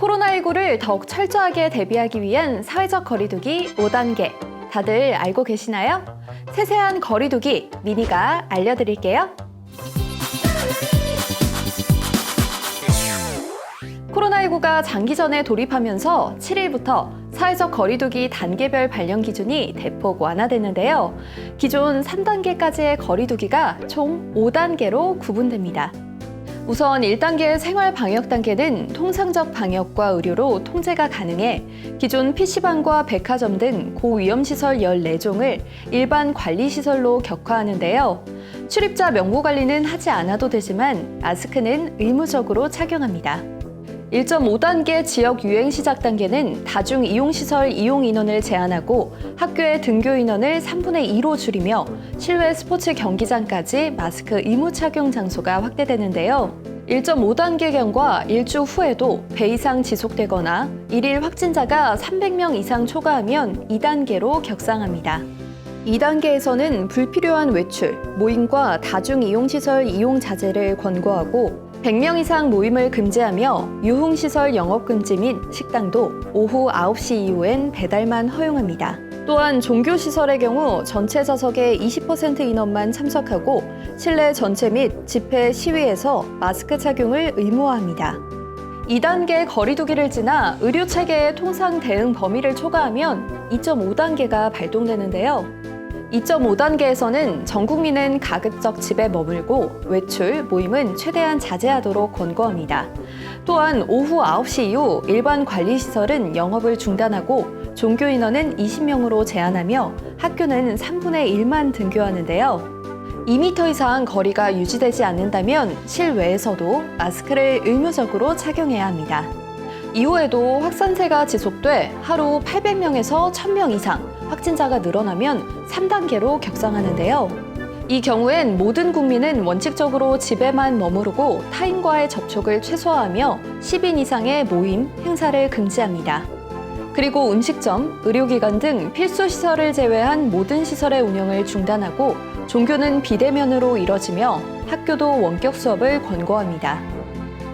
코로나19를 더욱 철저하게 대비하기 위한 사회적 거리두기 5단계. 다들 알고 계시나요? 세세한 거리두기 미니가 알려드릴게요. 코로나19가 장기전에 돌입하면서 7일부터 사회적 거리두기 단계별 발령 기준이 대폭 완화됐는데요. 기존 3단계까지의 거리두기가 총 5단계로 구분됩니다. 우선 1단계 생활 방역 단계는 통상적 방역과 의료로 통제가 가능해 기존 PC방과 백화점 등 고위험시설 14종을 일반 관리시설로 격화하는데요. 출입자 명부 관리는 하지 않아도 되지만 마스크는 의무적으로 착용합니다. 1.5단계 지역 유행 시작 단계는 다중 이용시설 이용 인원을 제한하고 학교의 등교 인원을 3분의 2로 줄이며 실외 스포츠 경기장까지 마스크 의무 착용 장소가 확대되는데요. 1.5단계경과 일주 후에도 배 이상 지속되거나 일일 확진자가 300명 이상 초과하면 2단계로 격상합니다. 2단계에서는 불필요한 외출, 모임과 다중 이용시설 이용 자제를 권고하고 100명 이상 모임을 금지하며 유흥시설 영업금지 및 식당도 오후 9시 이후엔 배달만 허용합니다. 또한 종교시설의 경우 전체 좌석의 20% 인원만 참석하고 실내 전체 및 집회 시위에서 마스크 착용을 의무화합니다. 2단계 거리두기를 지나 의료체계의 통상 대응 범위를 초과하면 2.5단계가 발동되는데요. 2.5단계에서는 전 국민은 가급적 집에 머물고 외출, 모임은 최대한 자제하도록 권고합니다. 또한 오후 9시 이후 일반 관리시설은 영업을 중단하고 종교 인원은 20명으로 제한하며 학교는 3분의 1만 등교하는데요. 2m 이상 거리가 유지되지 않는다면 실외에서도 마스크를 의무적으로 착용해야 합니다. 이후에도 확산세가 지속돼 하루 800명에서 1000명 이상 확진자가 늘어나면 3단계로 격상하는데요. 이 경우엔 모든 국민은 원칙적으로 집에만 머무르고 타인과의 접촉을 최소화하며 10인 이상의 모임, 행사를 금지합니다. 그리고 음식점, 의료기관 등 필수 시설을 제외한 모든 시설의 운영을 중단하고 종교는 비대면으로 이뤄지며 학교도 원격 수업을 권고합니다.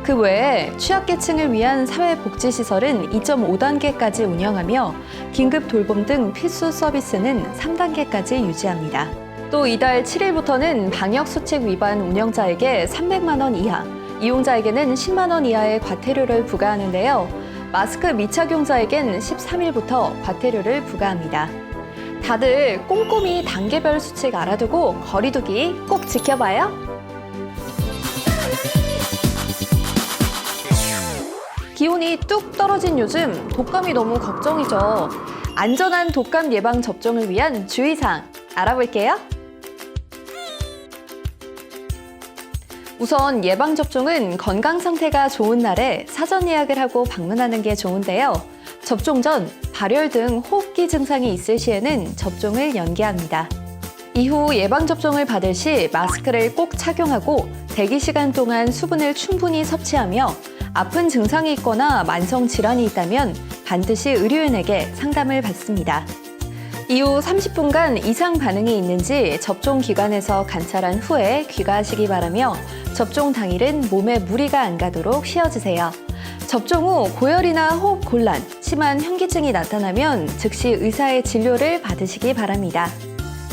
그 외에 취약계층을 위한 사회복지시설은 2.5단계까지 운영하며 긴급 돌봄 등 필수 서비스는 3단계까지 유지합니다. 또 이달 7일부터는 방역수칙 위반 운영자에게 300만 원 이하, 이용자에게는 10만 원 이하의 과태료를 부과하는데요. 마스크 미착용자에겐 13일부터 과태료를 부과합니다. 다들 꼼꼼히 단계별 수칙 알아두고 거리두기 꼭 지켜봐요. 기온이 뚝 떨어진 요즘 독감이 너무 걱정이죠. 안전한 독감 예방 접종을 위한 주의사항 알아볼게요. 우선 예방 접종은 건강 상태가 좋은 날에 사전 예약을 하고 방문하는 게 좋은데요. 접종 전 발열 등 호흡기 증상이 있을 시에는 접종을 연기합니다. 이후 예방 접종을 받을 시 마스크를 꼭 착용하고 대기 시간 동안 수분을 충분히 섭취하며 아픈 증상이 있거나 만성 질환이 있다면 반드시 의료인에게 상담을 받습니다. 이후 30분간 이상 반응이 있는지 접종 기관에서 관찰한 후에 귀가하시기 바라며 접종 당일은 몸에 무리가 안 가도록 쉬어주세요. 접종 후 고열이나 호흡 곤란, 심한 현기증이 나타나면 즉시 의사의 진료를 받으시기 바랍니다.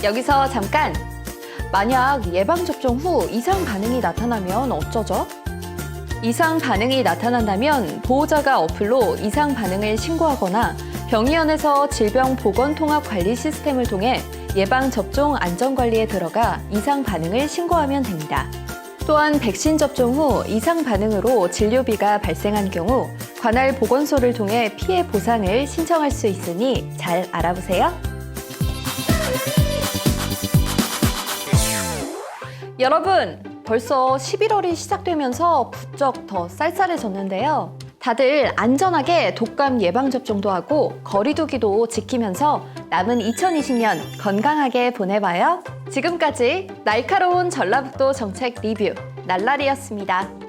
여기서 잠깐! 만약 예방접종 후 이상 반응이 나타나면 어쩌죠? 이상 반응이 나타난다면 보호자가 어플로 이상 반응을 신고하거나 병의원에서 질병보건통합관리 시스템을 통해 예방접종 안전관리에 들어가 이상 반응을 신고하면 됩니다. 또한 백신 접종 후 이상 반응으로 진료비가 발생한 경우 관할 보건소를 통해 피해 보상을 신청할 수 있으니 잘 알아보세요. 여러분, 벌써 11월이 시작되면서 부쩍 더 쌀쌀해졌는데요. 다들 안전하게 독감 예방접종도 하고 거리두기도 지키면서 남은 2020년 건강하게 보내봐요. 지금까지 날카로운 전라북도 정책 리뷰 날라리였습니다.